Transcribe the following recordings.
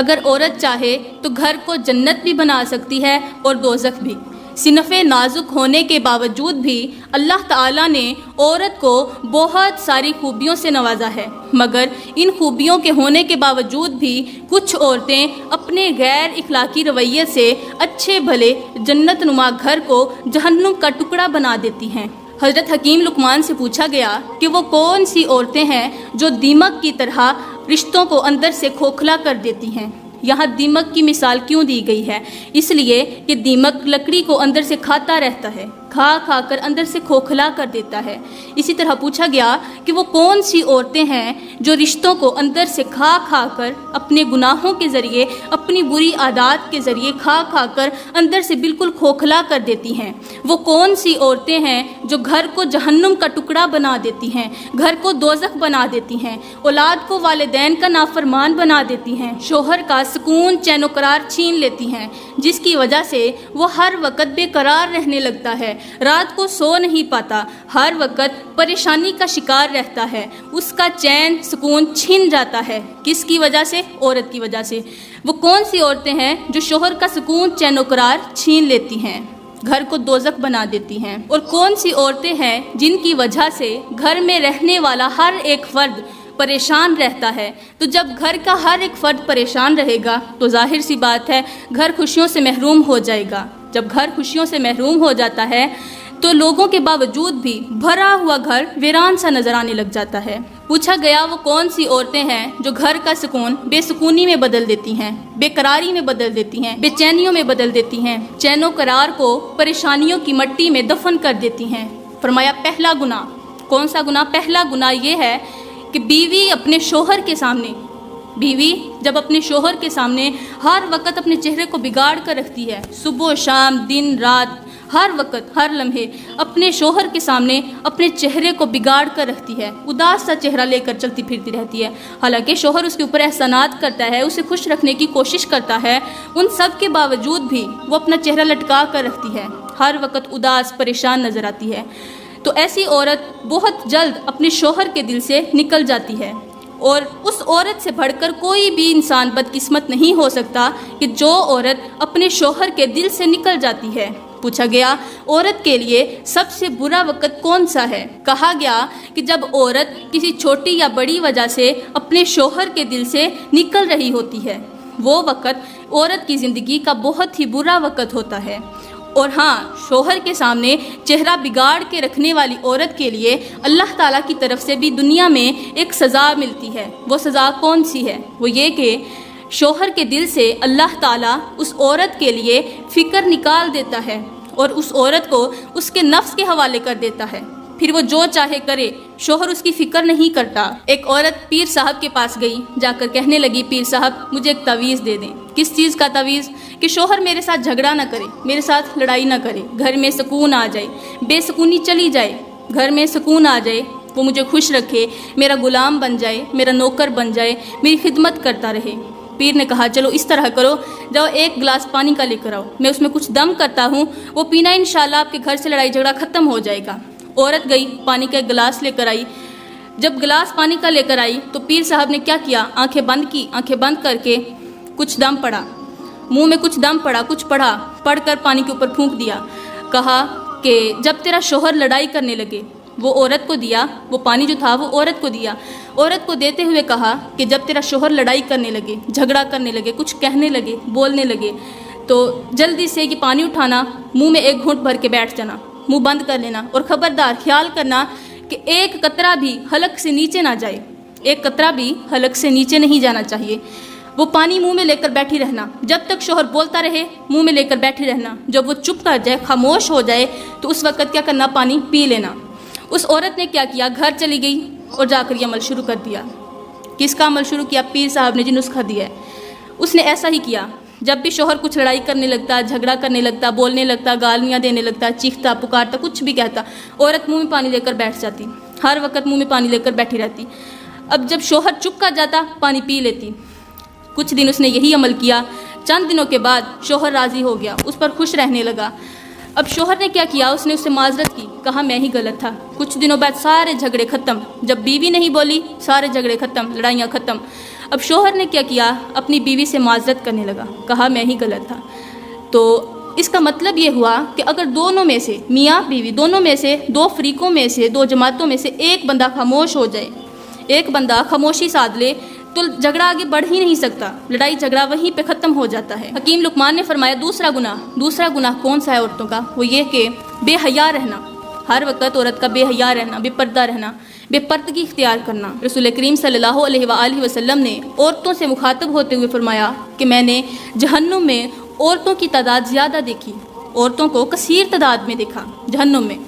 اگر عورت چاہے تو گھر کو جنت بھی بنا سکتی ہے اور دوزخ بھی۔ صنف نازک ہونے کے باوجود بھی اللہ تعالیٰ نے عورت کو بہت ساری خوبیوں سے نوازا ہے، مگر ان خوبیوں کے ہونے کے باوجود بھی کچھ عورتیں اپنے غیر اخلاقی رویے سے اچھے بھلے جنت نما گھر کو جہنم کا ٹکڑا بنا دیتی ہیں۔ حضرت حکیم لقمان سے پوچھا گیا کہ وہ کون سی عورتیں ہیں جو دیمک کی طرح رشتوں کو اندر سے کھوکھلا کر دیتی ہیں۔ یہاں دیمک کی مثال کیوں دی گئی ہے؟ اس لیے کہ دیمک لکڑی کو اندر سے کھاتا رہتا ہے، کھا کھا کر اندر سے کھوکھلا کر دیتا ہے۔ اسی طرح پوچھا گیا کہ وہ کون سی عورتیں ہیں جو رشتوں کو اندر سے کھا کھا کر اپنے گناہوں کے ذریعے، اپنی بری عادات کے ذریعے کھا کھا کر اندر سے بالکل کھوکھلا کر دیتی ہیں۔ وہ کون سی عورتیں ہیں جو گھر کو جہنم کا ٹکڑا بنا دیتی ہیں، گھر کو دوزخ بنا دیتی ہیں، اولاد کو والدین کا نافرمان بنا دیتی ہیں، شوہر کا سکون چین و قرار چھین لیتی ہیں، جس کی وجہ سے وہ ہر وقت بے قرار رہنے لگتا ہے، رات کو سو نہیں پاتا، ہر وقت پریشانی کا شکار رہتا ہے، اس کا چین سکون چھن جاتا ہے۔ کس کی وجہ سے؟ عورت کی وجہ سے۔ وہ کون سی عورتیں ہیں جو شوہر کا سکون چین و قرار چھین لیتی ہیں، گھر کو دوزخ بنا دیتی ہیں؟ اور کون سی عورتیں ہیں جن کی وجہ سے گھر میں رہنے والا ہر ایک فرد پریشان رہتا ہے؟ تو جب گھر کا ہر ایک فرد پریشان رہے گا تو ظاہر سی بات ہے گھر خوشیوں سے محروم ہو جائے گا۔ جب گھر خوشیوں سے محروم ہو جاتا ہے تو لوگوں کے باوجود بھی بھرا ہوا گھر ویران سا نظر آنے لگ جاتا ہے۔ پوچھا گیا وہ کون سی عورتیں ہیں جو گھر کا سکون بے سکونی میں بدل دیتی ہیں، بے قراری میں بدل دیتی ہیں، بے چینیوں میں بدل دیتی ہیں، چین و قرار کو پریشانیوں کی مٹی میں دفن کر دیتی ہیں۔ فرمایا پہلا گناہ۔ کون سا گناہ؟ پہلا گناہ یہ ہے کہ بیوی اپنے شوہر کے سامنے، بیوی جب اپنے شوہر کے سامنے ہر وقت اپنے چہرے کو بگاڑ کر رکھتی ہے، صبح و شام، دن رات، ہر وقت ہر لمحے اپنے شوہر کے سامنے اپنے چہرے کو بگاڑ کر رکھتی ہے، اداس سا چہرہ لے کر چلتی پھرتی رہتی ہے، حالانکہ شوہر اس کے اوپر احسانات کرتا ہے، اسے خوش رکھنے کی کوشش کرتا ہے، ان سب کے باوجود بھی وہ اپنا چہرہ لٹکا کر رکھتی ہے، ہر وقت اداس پریشان نظر آتی ہے۔ تو ایسی عورت بہت جلد اپنے شوہر کے دل سے نکل جاتی ہے، اور اس عورت سے بڑھ کر کوئی بھی انسان بدقسمت نہیں ہو سکتا کہ جو عورت اپنے شوہر کے دل سے نکل جاتی ہے۔ پوچھا گیا عورت کے لیے سب سے برا وقت کون سا ہے؟ کہا گیا کہ جب عورت کسی چھوٹی یا بڑی وجہ سے اپنے شوہر کے دل سے نکل رہی ہوتی ہے، وہ وقت عورت کی زندگی کا بہت ہی برا وقت ہوتا ہے۔ اور ہاں، شوہر کے سامنے چہرہ بگاڑ کے رکھنے والی عورت کے لیے اللہ تعالیٰ کی طرف سے بھی دنیا میں ایک سزا ملتی ہے۔ وہ سزا کون سی ہے؟ وہ یہ کہ شوہر کے دل سے اللہ تعالیٰ اس عورت کے لیے فکر نکال دیتا ہے اور اس عورت کو اس کے نفس کے حوالے کر دیتا ہے، پھر وہ جو چاہے کرے، شوہر اس کی فکر نہیں کرتا۔ ایک عورت پیر صاحب کے پاس گئی، جا کر کہنے لگی پیر صاحب مجھے ایک تعویذ دے دیں۔ کس چیز کا تعویذ؟ کہ شوہر میرے ساتھ جھگڑا نہ کرے، میرے ساتھ لڑائی نہ کرے، گھر میں سکون آ جائے، بے سکونی چلی جائے، گھر میں سکون آ جائے، وہ مجھے خوش رکھے، میرا غلام بن جائے، میرا نوکر بن جائے، میری خدمت کرتا رہے۔ پیر نے کہا چلو اس طرح کرو، جاؤ ایک گلاس پانی کا لے کر آؤ، میں اس میں کچھ دم کرتا ہوں، وہ پینا انشاءاللہ آپ کے گھر سے لڑائی جھگڑا ختم ہو جائے گا۔ عورت گئی، پانی کا ایک گلاس لے کر آئی۔ جب گلاس پانی کا لے کر آئی تو پیر صاحب نے کیا کیا؟ آنکھیں بند کی، آنکھیں بند کر کے کچھ دم پڑا، منہ میں کچھ دم پڑا، کچھ پڑھا، پڑھ کر پانی کے اوپر پھونک دیا۔ کہا کہ جب تیرا شوہر لڑائی کرنے لگے، وہ عورت کو دیا، وہ پانی جو تھا وہ عورت کو دیا۔ عورت کو دیتے ہوئے کہا کہ جب تیرا شوہر لڑائی کرنے لگے، جھگڑا کرنے لگے، کچھ کہنے لگے، بولنے لگے، تو جلدی سے یہ پانی اٹھانا، منہ میں ایک گھونٹ بھر کے بیٹھ جانا، منہ بند کر لینا، اور خبردار خیال کرنا کہ ایک قطرہ بھی حلق سے نیچے نہ جائے، ایک قطرہ بھی حلق سے نیچے نہیں جانا چاہیے۔ وہ پانی منہ میں لے کر بیٹھی رہنا، جب تک شوہر بولتا رہے منہ میں لے کر بیٹھی رہنا، جب وہ چپ کر جائے، خاموش ہو جائے تو اس وقت کیا کرنا؟ پانی پی لینا۔ اس عورت نے کیا کیا؟ گھر چلی گئی اور جا کر یہ عمل شروع کر دیا۔ کس کا عمل شروع کیا؟ پیر صاحب نے جو نسخہ دیا ہے اس نے ایسا ہی کیا۔ جب بھی شوہر کچھ لڑائی کرنے لگتا، جھگڑا کرنے لگتا، بولنے لگتا، گالیاں دینے لگتا، چیختا پکارتا، کچھ بھی کہتا، عورت منہ میں پانی لے کر بیٹھ جاتی، ہر وقت منہ میں پانی لے کر بیٹھی رہتی۔ اب جب شوہر چپ کر جاتا پانی پی لیتی۔ کچھ دن اس نے یہی عمل کیا، چند دنوں کے بعد شوہر راضی ہو گیا، اس پر خوش رہنے لگا۔ اب شوہر نے کیا کیا؟ اس نے اس سے معذرت کی، کہا میں ہی غلط تھا۔ کچھ دنوں بعد سارے جھگڑے ختم، جب بیوی نہیں بولی سارے جھگڑے ختم، لڑائیاں ختم۔ اب شوہر نے کیا کیا؟ اپنی بیوی سے معذرت کرنے لگا، کہا میں ہی غلط تھا۔ تو اس کا مطلب یہ ہوا کہ اگر دونوں میں سے، میاں بیوی دونوں میں سے، دو فریقوں میں سے، دو جماعتوں میں سے ایک بندہ خاموش ہو جائے، ایک بندہ خاموشی سادھ لے، تو جھگڑا آگے بڑھ ہی نہیں سکتا، لڑائی جھگڑا وہیں پہ ختم ہو جاتا ہے۔ حکیم لقمان نے فرمایا دوسرا گناہ کون سا ہے عورتوں کا؟ وہ یہ کہ بے حیا رہنا، ہر وقت عورت کا بے حیا رہنا، بے پردہ رہنا، بے پردگی اختیار کرنا۔ رسول کریم صلی اللہ علیہ وآلہ وسلم نے عورتوں سے مخاطب ہوتے ہوئے فرمایا کہ میں نے جہنم میں عورتوں کی تعداد زیادہ دیکھی، عورتوں کو کثیر تعداد میں دیکھا جہنم میں۔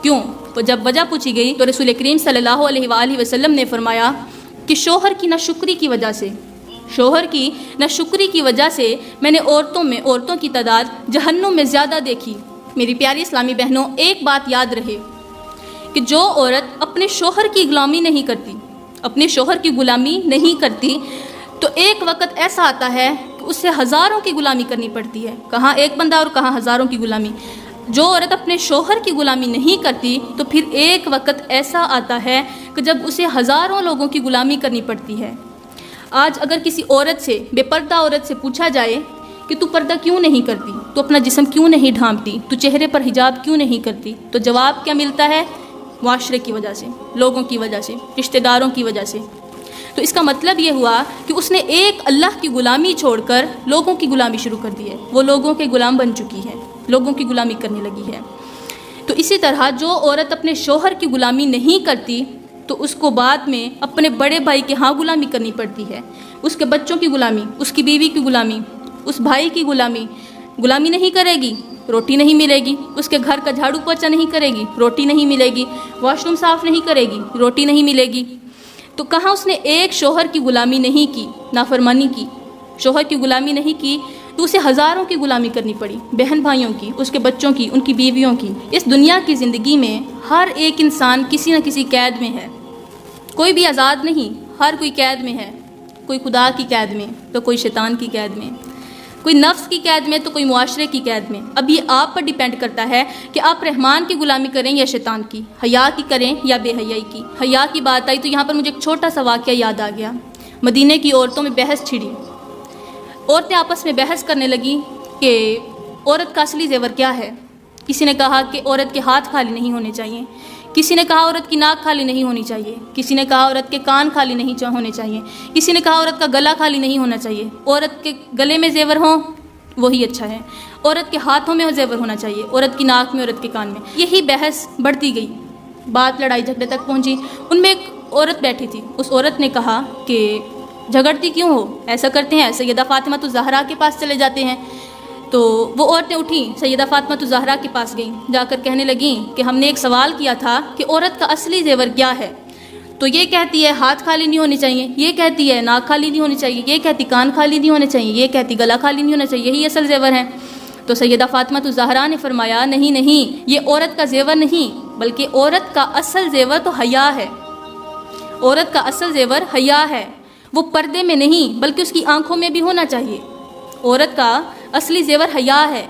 کیوں؟ تو جب وجہ پوچھی گئی تو رسول کریم صلی اللہ علیہ وآلہ وسلم نے فرمایا کہ شوہر کی ناشکری کی وجہ سے میں نے عورتوں کی تعداد جہنم میں زیادہ دیکھی۔ میری پیاری اسلامی بہنوں، ایک بات یاد رہے کہ جو عورت اپنے شوہر کی غلامی نہیں کرتی تو ایک وقت ایسا آتا ہے کہ اس سے ہزاروں کی غلامی کرنی پڑتی ہے۔ کہاں ایک بندہ اور کہاں ہزاروں کی غلامی۔ جو عورت اپنے شوہر کی غلامی نہیں کرتی تو پھر ایک وقت ایسا آتا ہے کہ جب اسے ہزاروں لوگوں کی غلامی کرنی پڑتی ہے۔ آج اگر کسی عورت سے، بے پردہ عورت سے پوچھا جائے کہ تو پردہ کیوں نہیں کرتی، تو اپنا جسم کیوں نہیں ڈھانپتی، تو چہرے پر حجاب کیوں نہیں کرتی، تو جواب کیا ملتا ہے؟ معاشرے کی وجہ سے، لوگوں کی وجہ سے، رشتہ داروں کی وجہ سے۔ تو اس کا مطلب یہ ہوا کہ اس نے ایک اللہ کی غلامی چھوڑ کر لوگوں کی غلامی شروع کر دی ہے، وہ لوگوں کے غلام بن چکی ہے، لوگوں کی غلامی کرنے لگی ہے۔ تو اسی طرح جو عورت اپنے شوہر کی غلامی نہیں کرتی تو اس کو بعد میں اپنے بڑے بھائی کے ہاں غلامی کرنی پڑتی ہے، اس کے بچوں کی غلامی، اس کی بیوی کی غلامی، اس بھائی کی غلامی نہیں کرے گی، روٹی نہیں ملے گی، اس کے گھر کا جھاڑو پوچھا نہیں کرے گی، روٹی نہیں ملے گی، واش روم صاف نہیں کرے گی، روٹی نہیں ملے گی۔ تو کہاں اس نے ایک شوہر کی غلامی نہیں کی، نافرمانی کی، شوہر کی غلامی نہیں کی، تو اسے ہزاروں کی غلامی کرنی پڑی، بہن بھائیوں کی، اس کے بچوں کی، ان کی بیویوں کی۔ اس دنیا کی زندگی میں ہر ایک انسان کسی نہ کسی قید میں ہے، کوئی بھی آزاد نہیں، ہر کوئی قید میں ہے، کوئی خدا کی قید میں تو کوئی شیطان کی قید میں، کوئی نفس کی قید میں تو کوئی معاشرے کی قید میں۔ اب یہ آپ پر ڈیپینڈ کرتا ہے کہ آپ رحمان کی غلامی کریں یا شیطان کی، حیا کی کریں یا بے حیائی کی۔ حیا کی بات آئی تو یہاں پر مجھے ایک چھوٹا سا واقعہ یاد آ گیا۔ مدینے کی عورتوں میں بحث چھڑی، عورتیں آپس میں بحث کرنے لگیں کہ عورت کا اصلی زیور کیا ہے۔ کسی نے کہا کہ عورت کے ہاتھ خالی نہیں ہونے چاہیے، کسی نے کہا عورت کی ناک خالی نہیں ہونی چاہیے، کسی نے کہا عورت کے کان خالی نہیں ہونے چاہیے، کسی نے کہا عورت کا گلا خالی نہیں ہونا چاہیے، عورت کے گلے میں زیور ہوں وہی اچھا ہے، عورت کے ہاتھوں میں زیور ہونا چاہیے، عورت کی ناک میں، عورت کے کان میں۔ یہی بحث بڑھتی گئی، بات لڑائی جھگڑے تک پہنچی۔ ان میں ایک عورت بیٹھی تھی، اس عورت نے کہا کہ جھگڑتی کیوں ہو، ایسا کرتے ہیں سیدہ فاطمہ الزہرا کے پاس چلے جاتے ہیں۔ تو وہ عورتیں اٹھیں، سیدہ فاطمہ الزہرا کے پاس گئیں، جا کر کہنے لگیں کہ ہم نے ایک سوال کیا تھا کہ عورت کا اصلی زیور کیا ہے، تو یہ کہتی ہے ہاتھ خالی نہیں ہونے چاہیے، یہ کہتی ہے ناک خالی نہیں ہونی چاہیے، یہ کہتی کان خالی نہیں ہونے چاہیے، یہ کہتی گلا خالی نہیں ہونا چاہیے، یہی اصل زیور ہے۔ تو سیدہ فاطمہ الزہرا نے فرمایا نہیں، یہ عورت کا زیور نہیں، بلکہ عورت کا اصل زیور تو حیا ہے، عورت کا اصل زیور حیا ہے، وہ پردے میں نہیں بلکہ اس کی آنکھوں میں بھی ہونا چاہیے۔ عورت کا اصلی زیور حیا ہے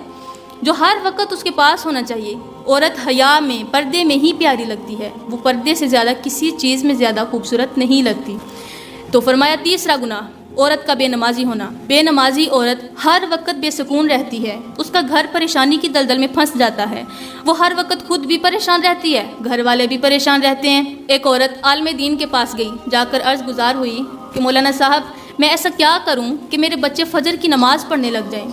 جو ہر وقت اس کے پاس ہونا چاہیے۔ عورت حیا میں، پردے میں ہی پیاری لگتی ہے، وہ پردے سے زیادہ کسی چیز میں زیادہ خوبصورت نہیں لگتی۔ تو فرمایا تیسرا گناہ عورت کا بے نمازی ہونا۔ بے نمازی عورت ہر وقت بے سکون رہتی ہے، اس کا گھر پریشانی کی دلدل میں پھنس جاتا ہے، وہ ہر وقت خود بھی پریشان رہتی ہے، گھر والے بھی پریشان رہتے ہیں۔ ایک عورت عالم دین کے پاس گئی، جا کر عرض گزار ہوئی کہ مولانا صاحب میں ایسا کیا کروں کہ میرے بچے فجر کی نماز پڑھنے لگ جائیں،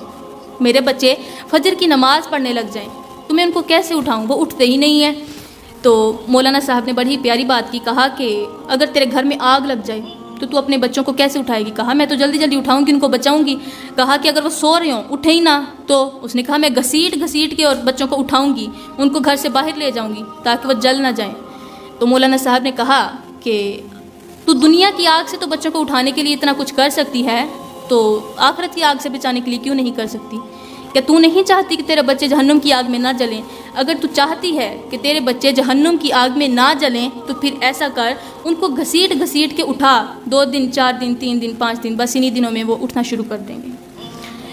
میرے بچے فجر کی نماز پڑھنے لگ جائیں، تو میں ان کو کیسے اٹھاؤں، وہ اٹھتے ہی نہیں ہیں۔ تو مولانا صاحب نے بڑی پیاری بات کی، کہا کہ اگر تیرے گھر میں آگ لگ جائے تو اپنے بچوں کو کیسے اٹھائے گی؟ کہا میں تو جلدی جلدی اٹھاؤں گی، ان کو بچاؤں گی۔ کہا کہ اگر وہ سو رہے ہوں اٹھے ہی نہ، تو اس نے کہا میں گھسیٹ کے اور بچوں کو اٹھاؤں گی، ان کو گھر سے باہر لے جاؤں گی تاکہ وہ جل نہ جائیں۔ تو مولانا صاحب نے کہا کہ تو دنیا کی آگ سے تو بچوں کو اٹھانے کے لیے اتنا کچھ کر سکتی ہے، تو آخرت کی آگ سے بچانے کے لیے کیوں نہیں کر سکتی؟ کہ تو نہیں چاہتی کہ تیرے بچے جہنم کی آگ میں نہ جلیں؟ اگر تو چاہتی ہے کہ تیرے بچے جہنم کی آگ میں نہ جلیں تو پھر ایسا کر، ان کو گھسیٹ کے اٹھا، 2 دن 4 دن 3 دن 5 دن، بس انہی دنوں میں وہ اٹھنا شروع کر دیں گے۔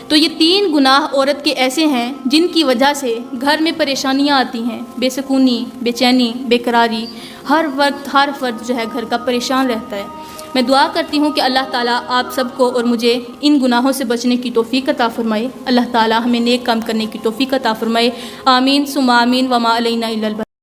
تو یہ 3 گناہ عورت کے ایسے ہیں جن کی وجہ سے گھر میں پریشانیاں آتی ہیں، بے سکونی، بے چینی، بے قراری، ہر وقت ہر فرد جو ہے گھر کا پریشان رہتا ہے۔ میں دعا کرتی ہوں کہ اللہ تعالیٰ آپ سب کو اور مجھے ان گناہوں سے بچنے کی توفیق عطا فرمائے۔ اللہ تعالیٰ ہمیں نیک کام کرنے کی توفیق عطا فرمائے۔ آمین ثم آمین وما علینا الا البلاغ۔